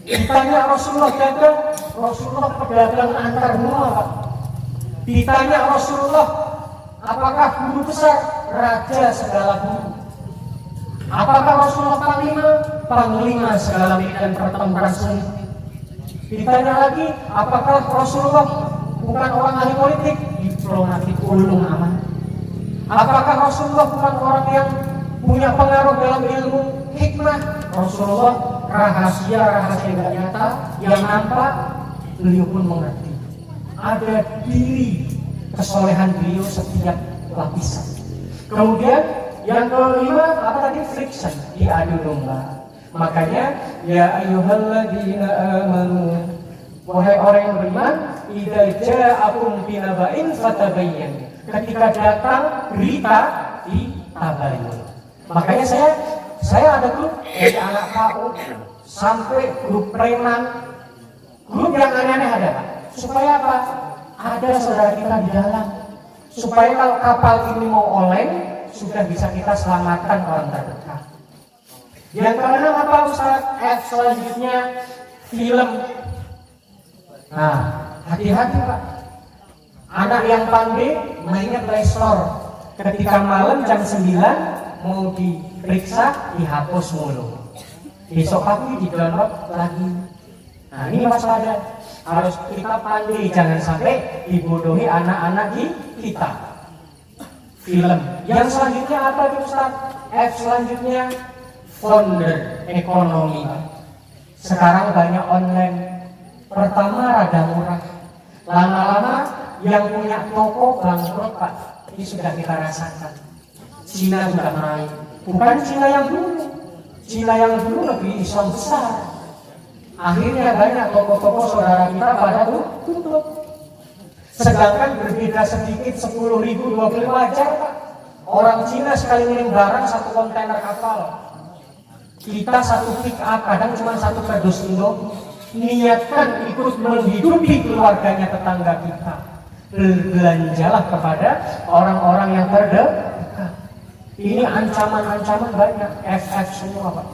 Ditanya Rasulullah dagang, Rasulullah pedagang antar benua, Pak. Ditanya Rasulullah, apakah guru besar? Raja segala guru. Apakah Rasulullah panglima? Panglima segala medan pertempuran sulit. Ditanya lagi, apakah Rasulullah bukan orang ahli politik? Diplomatik ulung aman. Apakah Rasulullah bukan orang yang punya pengaruh dalam ilmu hikmah? Rasulullah rahasia-rahasia yang nyata yang nampak beliau pun mengerti. Ada diri kesolehan beliau setiap lapisan. Kemudian yang kelima, apa tadi? Friction, diadu domba. Makanya ya ayyuhalladzina amanu, wahai orang yang beriman, idza ja'akum binaba'in fatabayyan. Ketika datang berita, ditabayun. Makanya saya ada grup dari anak PAUD sampai grup preman, grup yang aneh-aneh ada, Pak. Supaya apa? Ada saudara kita di dalam. Supaya kalau kapal ini mau oleng, sudah bisa kita selamatkan orang terdekat. Yang keenam apa, Ustaz? Selanjutnya film. Nah, hati-hati, Pak. Anak yang pandai mainnya Play Store. Ketika malam jam 9 mau diperiksa, dihapus mulu. Besok pagi di-download lagi. Nah, ini waspada. Harus kita pandai, jangan sampai dibodohi anak-anak kita. Film. Yang selanjutnya apa, Ustaz? Selanjutnya founder ekonomi. Sekarang banyak online. Pertama rada murah. Lama-lama yang punya toko bangkrut, Pak. Ini sudah kita rasakan. Cina sudah naik. Bukan Cina yang dulu. Cina yang dulu lebih Islam besar. Akhirnya banyak toko-toko saudara kita pada tutup. Sedangkan berbeda sedikit 10.000, 20 wajar Pak. Orang Cina sekali ngirim barang 1 kontainer kapal. Kita 1 pick up, kadang cuma 1 kardus Indo. Niatkan ikut menghidupi keluarganya tetangga kita. Berbelanjalah kepada orang-orang yang terdekat. Ini ancaman-ancaman banyak, FF semua Pak.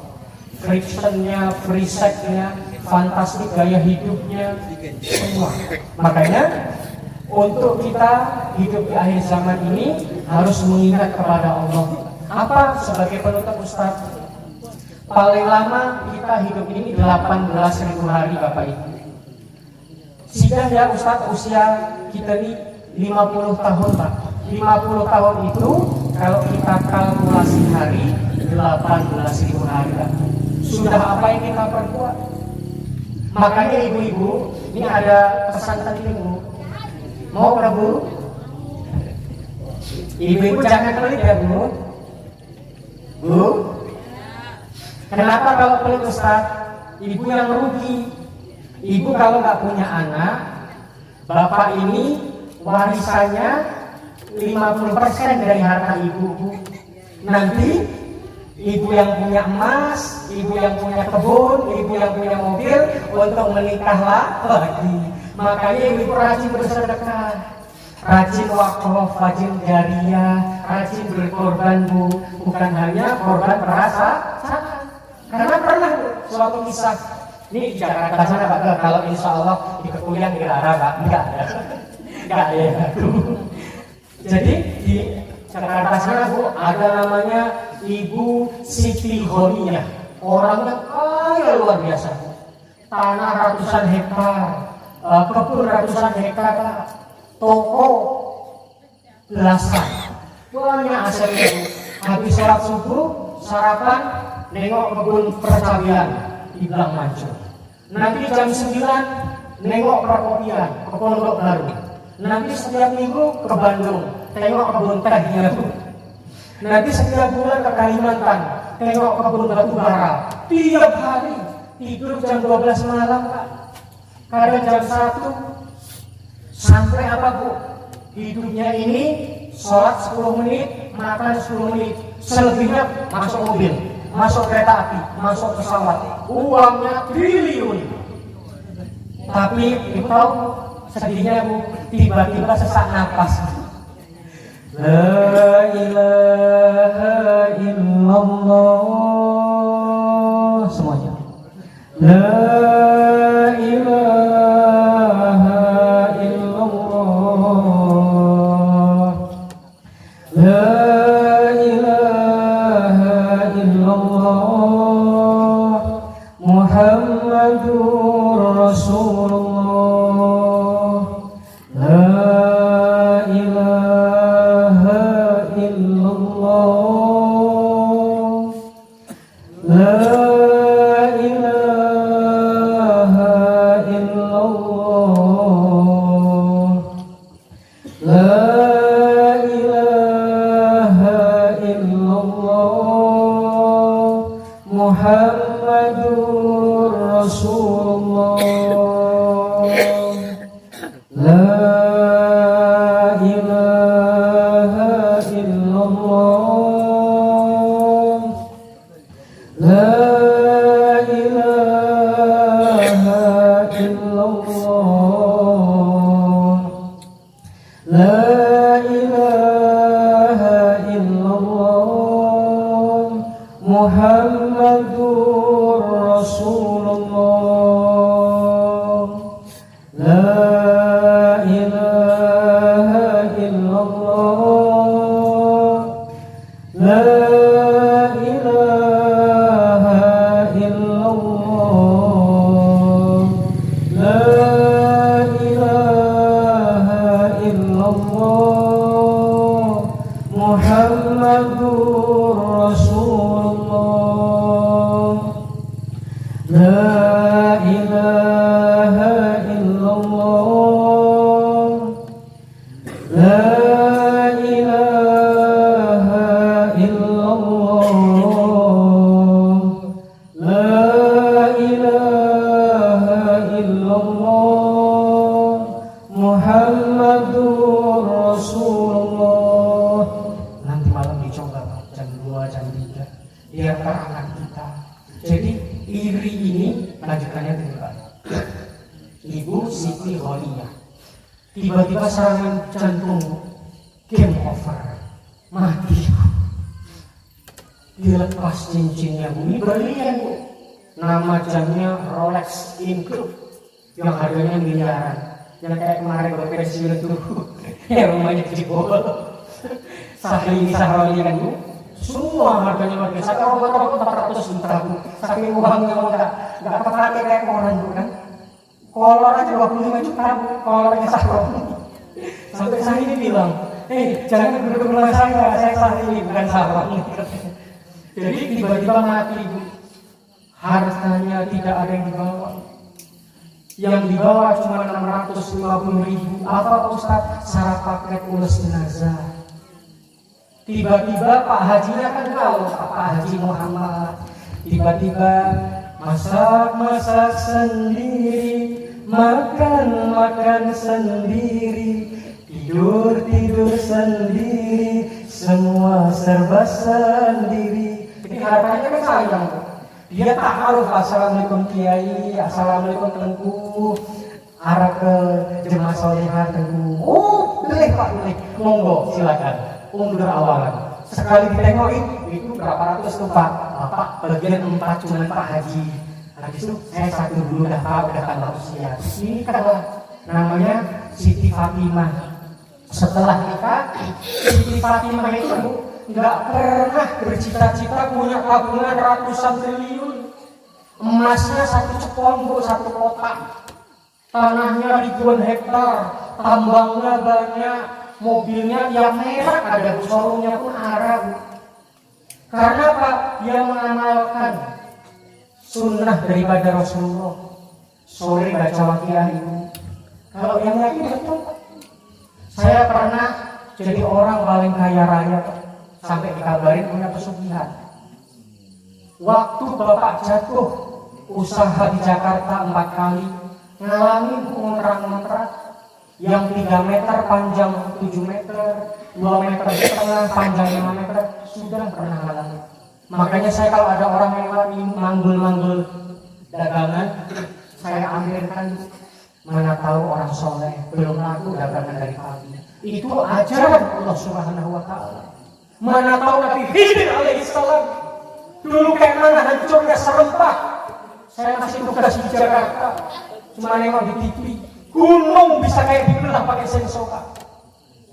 Frictionnya, free sex-nya, fantastik gaya hidupnya, semua. Makanya untuk kita hidup di akhir zaman ini harus mengingat kepada Allah. Apa sebagai penutup Ustaz? Paling lama kita hidup ini 18.000 hari Bapak Ibu. Sudah ya Ustaz, usia kita ini 50 tahun Pak. 50 tahun itu kalau kita kalkulasi hari 18.000 hari Pak. Sudah apa yang kita perbuat? Makanya ibu-ibu, ini ada pesan penting Bu. Mau nggak Bu? Ibu-ibu jangan pelit ya Bu. Bu? Kenapa kalau pelit Ustaz? Ibu yang rugi. Ibu kalau nggak punya anak, bapak ini warisannya 50% dari harta ibu. Nanti ibu yang punya emas, ibu yang punya kebun, ibu yang punya mobil untuk menikah lagi. Makanya ibu rajin bersedekah, rajin wakaf, rajin jariyah, rajin berkorban Bu. Bukan hanya korban perasaan. Karena pernah suatu kisah, ini di Jakarta sana Pak, kalau insya Allah di Kepulauan Gerara Pak, enggak ya. Jadi di Jakarta sana Bu, ada namanya Ibu Siti Honiyah, orangnya kaya luar biasa, tanah ratusan hektar, kebun ratusan hektar, toko belasan, banyak asetnya Bu. Habis sholat subuh, sarapan, nengok kebun percabian di Blang Mancur. Nanti jam 9 nengok perkopian ke Pondok Baru. Nanti setiap minggu ke Bandung, tengok kebun tehnya Bu. Nanti setiap bulan ke Kalimantan, tengok kebun batu bara. Tiap hari tidur jam 12 malam Pak. Kadang jam 1 sampai apa Bu? Hidupnya ini sholat 10 menit, makan 10 menit, selebihnya masuk mobil, masuk kereta api, masuk pesawat, uangnya triliun. Tapi ibu tahu sedihnya Bu, tiba-tiba sesak napas. La ilaha illallah, semuanya. La ilaha illallah. La Muhammadur Rasulullah. La ilaha illallah. La ilaha illallah. La ilaha illallah. Muhammadur Rasulullah. La ilaha illallah. La ilaha illallah. La ilaha illallah. Muhammadur Rasulullah. La ilaha illallah. La ilaha illallah. La ilaha illallah. Muhammadur Rasulullah. La ilaha illallah. La ilaha illallah. La ilaha illallah. Muhammad anak kita. Jadi iri ini lanjutannya dengan Ibu Siti Kholiyah tiba-tiba serangan jantung, game over, mati. Dia lepas cincinnya Bu, ini berlian Bu, nama jamnya Rolex Include yang harganya miliaran, yang kayak kemarin Bapak Presiden itu yang rumahnya jebol. Saking Sahroni kan Bu, semua harganya luar biasa. Kalau rokok 400 juta Bu, saking uangnya nggak kepake kayak orang Bu kan. Kolor aja 25 juta Bu, kolornya Sahroni. Sampai saya ini bilang, jangan duduk rumah saya Sahroni bukan Sahroni. Jadi tiba-tiba mati Bu, hartanya tidak ada yang dibawa. Yang dibawa cuma 650.000. Apa Pak Ustaz? Syarat paket urus jenazah. Tiba-tiba Pak Hajinya kan tahu, Pak Haji Muhammad. Tiba-tiba masak sendiri, makan sendiri, tidur sendiri, semua serba sendiri. Jadi hartanya kan sayang. Dia tak harus assalamualaikum kiai, assalamualaikum tengku, arah ke jemaah solehah tengku. Oh, boleh Pak, boleh. Monggo, silakan. Undur awalan. Sekali ditengokin, itu berapa ratus tuh Pak? Bapak bagian 4 cuma Pak Haji. Habis itu saya satu dulu udah tambah usia. Ini kan namanya Siti Fatimah. Setelah kita, Siti Fatimah itu nggak pernah bercita-cita punya tabungan ratusan triliun. Emasnya 1 cepong Bu, 1 kotak. Tanahnya ribuan hektar, tambangnya banyak, mobilnya yang merah ada, showroomnya pun Arab. Karena Pak, dia mengamalkan sunnah daripada Rasulullah. Sore baca waqiah Ibu. Kalau yang lagi betul, saya pernah jadi orang paling kaya raya sampai dikabarin punya pesugihan. Waktu Bapak jatuh, usaha di Jakarta 4 kali, ngalamin ngontrak-ngontrak yang 3 meter panjang 7 meter, 2 meter setengah panjang 5 meter, sudah pernah ngalamin. Makanya saya kalau ada orang yang manggul-manggul dagangan, saya ambilkan, mana tahu orang soleh belum laku dagangan dari pagi. Itu ajaran Allah Subhanahu wa Ta'ala. Mana tahu Nabi Khidir alaihissalam dulu kayak mana hancurnya Serempah. Saya masih tugas di Jakarta, cuma nengok di TV, gunung bisa kayak dibelah pakai sensoka.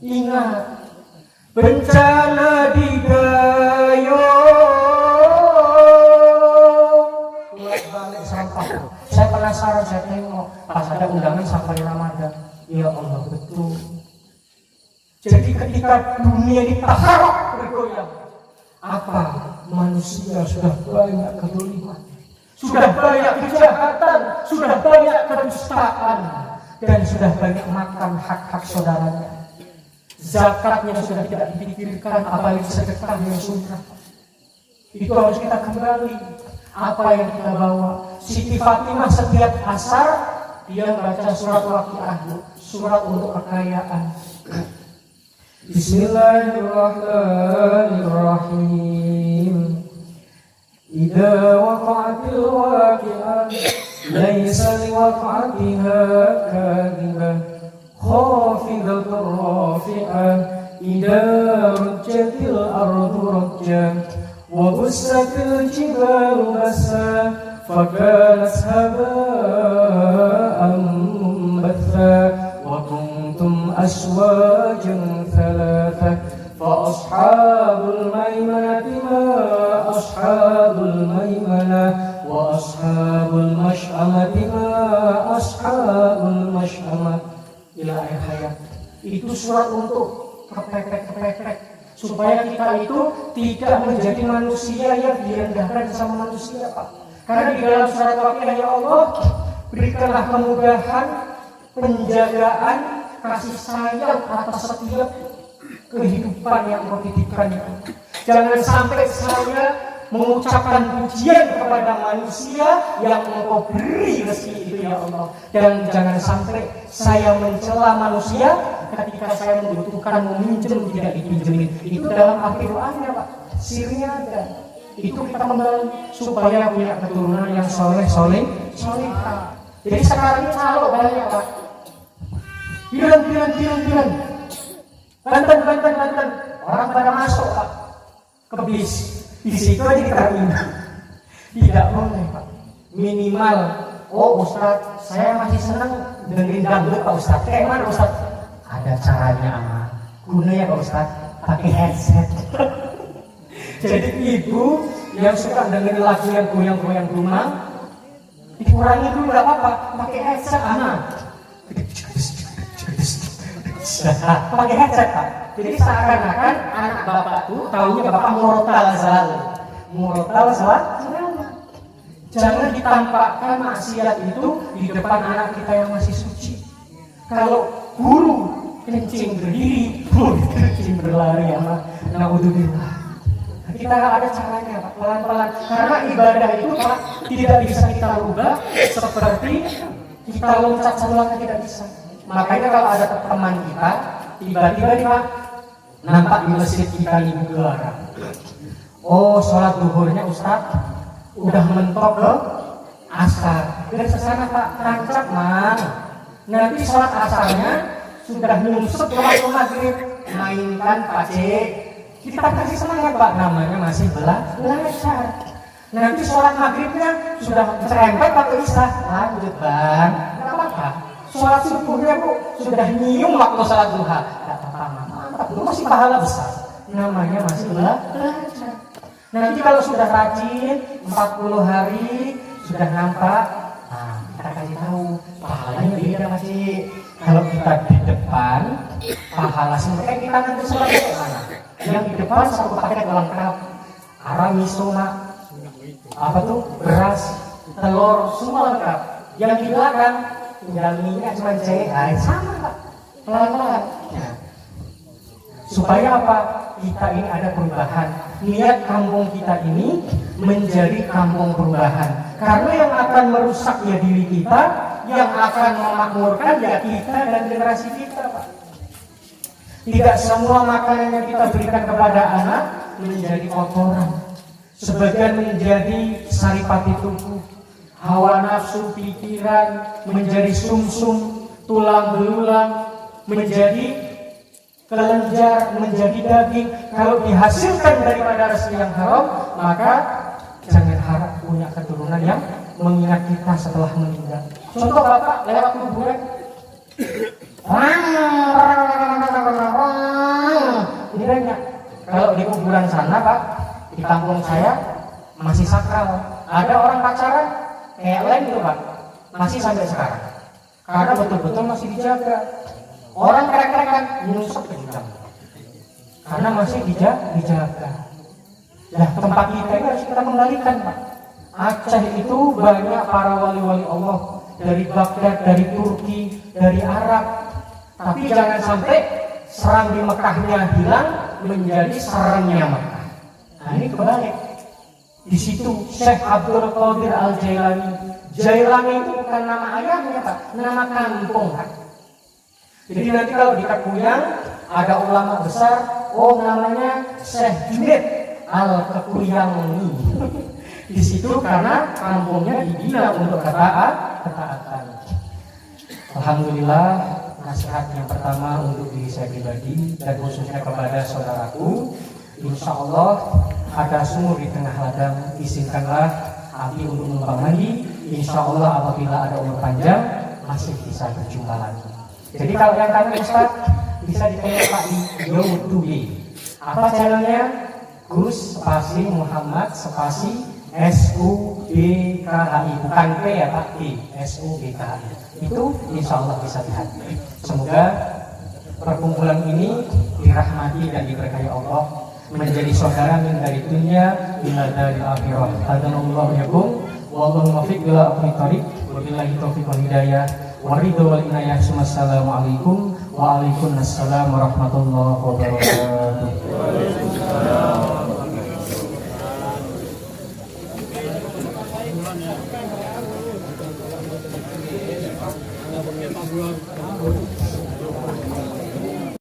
Ingat, bencana di Gayo, balik sampah. Saya penasaran, saya tengok pas ada undangan safari Ramadan. Ya Allah, betul. Jadi ketika dunia ini taharok bergoyang, apa manusia sudah banyak kedoliman, sudah banyak kejahatan, sudah banyak kedustaan, dan sudah banyak makan hak-hak saudaranya. Zakatnya sudah tidak dipikirkan, apalagi sedekah yang sunnah. Itu harus kita kembali. Apa yang kita bawa? Siti Fatimah setiap asar dia baca surat waqiah, surat untuk kekayaan. Bismillahirrahmanirrahim. Idza waqa'atil waqi'ah laysa liwaqa'atiha kadhibah khafidatur rafi'ah idza rujjatil ardu rajja wa bussatil jibalu bassa fakanat haba'an batha wa kuntum aswajan thalatha fa ashabul maimanati ma ashabul maimanah wa ashabul mash'amati ma ashabul mash'amah ila akhir hayat. Itu surat untuk kepepet supaya kita itu tidak menjadi manusia yang direndahkan sama manusia Pak. Karena di dalam surat waqiah, ya Allah berikanlah kemudahan, penjagaan, kasih sayang atas setiap kehidupan yang Engkau titipkan. Jangan sampai saya mengucapkan pujian kepada manusia yang Engkau beri rezeki itu ya Allah. Dan jangan sampai saya mencela manusia ketika saya membutuhkan meminjam tidak dipinjemin. Itu dalam akhir doanya Pak, sirnya ada. itu kita kembali supaya punya keturunan yang soleh. Jadi sekarang ini kalau banyak Pak, bilang. Banten. Orang pada masuk Pak ke bis. Di situ aja diterima. Tidak boleh Pak. Minimal, oh Ustaz, saya masih senang dengerin dangdut Pak Ustaz. Kayak mana Ustaz? Ada caranya guna ya Pak Ustaz, pakai headset. Jadi ibu yang suka dengerin lagu yang goyang-goyang rumah, dikurangi dulu nggak apa-apa, pakai headset pakai headset Pak. Jadi seakan-akan anak bapak tuh tahunya bapak murotal selalu. Jangan ditampakkan maksiat itu di depan anak kita yang masih suci. Kalau guru kencing berdiri, murid kencing berlari, naudzubillah. Kita ada caranya Pak, pelan-pelan. Karena ibadah itu Pak tidak bisa kita rubah seperti kita loncat satu langkah, tidak bisa. Makanya kalau ada teman kita tiba-tiba nih Pak nampak di masjid kita ini dilarang. Oh, sholat duhurnya Ustaz udah mentok ke asar. Dan sesana Pak tancap Mang. Nanti sholat asarnya sudah nyungsep ke waktu maghrib. Mainkan Pak C. Kita kasih semangat Pak, namanya masih belajar. Nanti sholat maghribnya sudah cerempet waktu isya. Lanjut Bang, nggak apa-apa. Sholat subuhnya Bu sudah nyium waktu sholat duha. Nggak apa-apa, mantap. Itu masih pahala besar. Namanya masih belajar. Nanti kalau sudah rajin 40 hari sudah nampak, nah kita kasih tahu pahalanya beda masih. Kalau kita di depan pahala semua kita nanti sholat kayak mana? Yang di depan satu paket lengkap, miso apa tuh, beras, telur, semua lengkap. Yang di belakang tinggal minyak cuma jahe, sama Pak, pelan-pelan. Nah, supaya apa? Kita ini ada perubahan. Niat kampung kita ini menjadi kampung perubahan. Karena yang akan merusak ya diri kita, yang akan memakmurkan ya kita dan generasi kita Pak. Tidak semua makanan yang kita berikan kepada anak menjadi kotoran. Sebagian menjadi saripati tubuh, hawa nafsu pikiran, menjadi sumsum, tulang belulang, menjadi kelenjar, menjadi daging. Kalau dihasilkan daripada rezeki yang haram, maka jangan harap punya keturunan yang mengingat kita setelah meninggal. Contoh Bapak lewat kuburan, ini banyak. Kalau di kuburan sana Pak, di kampung saya masih sakral. Ada orang pacaran kayak lain gitu Pak, masih sampai sekarang. Karena betul-betul masih dijaga. Orang krek-krekan nyungsep ke jurang karena masih dijaga. Nah, tempat kita ini harus kita kembalikan Pak. Aceh itu banyak para wali-wali Allah dari Baghdad, dari Turki, dari Arab. Tapi jangan sampai serang di Mekahnya hilang menjadi serangnya Mekah. Nah ini kebalik. Di situ Syekh Abdul Qadir Al-Jailani. Jailani itu bukan nama ayahnya Pak, nama kampung Pak. Jadi nanti kalau di Kakuyang ada ulama besar, oh namanya Syekh Junaid Al-Kakuyangi. Di situ karena kampungnya dibina untuk ketaatan. Alhamdulillah, nasihat yang pertama untuk diri saya pribadi dan khususnya kepada saudaraku. Insya Allah ada sumur di tengah ladang, izinkanlah api untuk menumpang mandi. Insya Allah apabila ada umur panjang masih bisa berjumpa lagi. Jadi kalau yang kami Ustaz bisa ditanya Pak di YouTube. Apa channelnya? Gus spasi Muhammad spasi SUBKHI, bukan P ya Pak, P SUBKHI. Itu insya Allah bisa lihat. Semoga perkumpulan ini dirahmati dan diberkahi Allah, menjadi saudara min dari dunia ila dari akhirah. Hadanallahu yakum wallahu muwaffiq ila aqwamit thoriq wa billahi taufiq wal hidayah wa ridha wal inayah. Assalamualaikum wa waalaikumsalam warahmatullahi wabarakatuh.